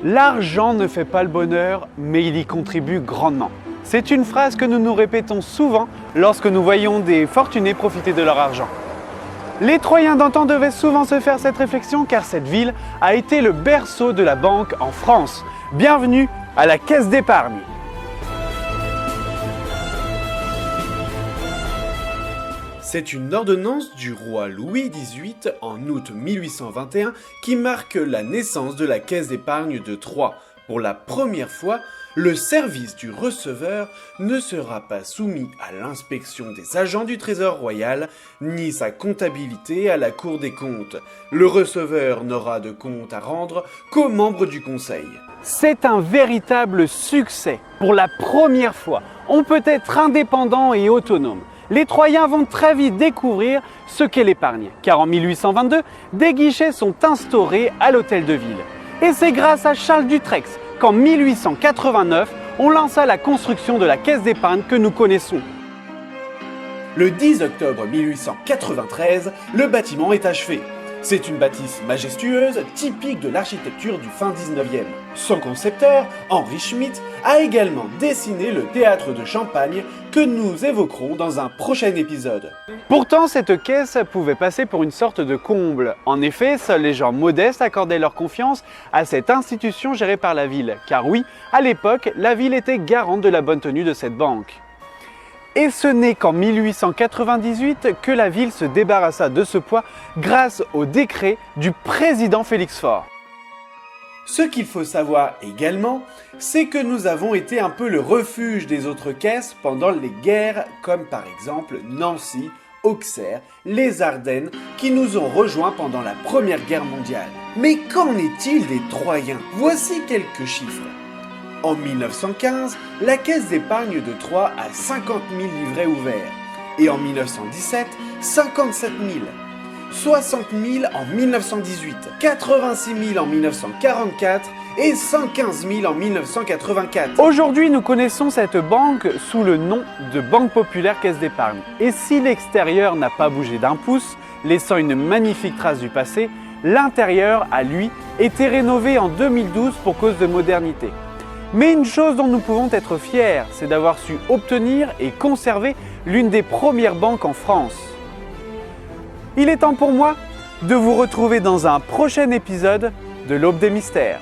L'argent ne fait pas le bonheur, mais il y contribue grandement. C'est une phrase que nous nous répétons souvent lorsque nous voyons des fortunés profiter de leur argent. Les Troyens d'antan devaient souvent se faire cette réflexion car cette ville a été le berceau de la banque en France. Bienvenue à la Caisse d'épargne. C'est une ordonnance du roi Louis XVIII en août 1821 qui marque la naissance de la Caisse d'épargne de Troyes. Pour la première fois, le service du receveur ne sera pas soumis à l'inspection des agents du Trésor royal, ni sa comptabilité à la Cour des comptes. Le receveur n'aura de compte à rendre qu'aux membres du conseil. C'est un véritable succès. Pour la première fois, on peut être indépendant et autonome. Les Troyens vont très vite découvrir ce qu'est l'épargne, car en 1822, des guichets sont instaurés à l'hôtel de ville. Et c'est grâce à Charles Dutrex qu'en 1889, on lança la construction de la caisse d'épargne que nous connaissons. Le 10 octobre 1893, le bâtiment est achevé. C'est une bâtisse majestueuse, typique de l'architecture du fin 19e. Son concepteur, Henri Schmitt, a également dessiné le théâtre de Champagne que nous évoquerons dans un prochain épisode. Pourtant, cette caisse pouvait passer pour une sorte de comble. En effet, seuls les gens modestes accordaient leur confiance à cette institution gérée par la ville. Car oui, à l'époque, la ville était garante de la bonne tenue de cette banque. Et ce n'est qu'en 1898 que la ville se débarrassa de ce poids grâce au décret du président Félix Faure. Ce qu'il faut savoir également, c'est que nous avons été un peu le refuge des autres caisses pendant les guerres comme par exemple Nancy, Auxerre, les Ardennes qui nous ont rejoints pendant la Première Guerre mondiale. Mais qu'en est-il des Troyens? Voici quelques chiffres. En 1915, la caisse d'épargne de Troyes a 50 000 livrets ouverts. Et en 1917, 57 000. 60 000 en 1918, 86 000 en 1944 et 115 000 en 1984. Aujourd'hui, nous connaissons cette banque sous le nom de Banque Populaire Caisse d'Épargne. Et si l'extérieur n'a pas bougé d'un pouce, laissant une magnifique trace du passé, l'intérieur a, lui, été rénové en 2012 pour cause de modernité. Mais une chose dont nous pouvons être fiers, c'est d'avoir su obtenir et conserver l'une des premières banques en France. Il est temps pour moi de vous retrouver dans un prochain épisode de l'Aube des Mystères.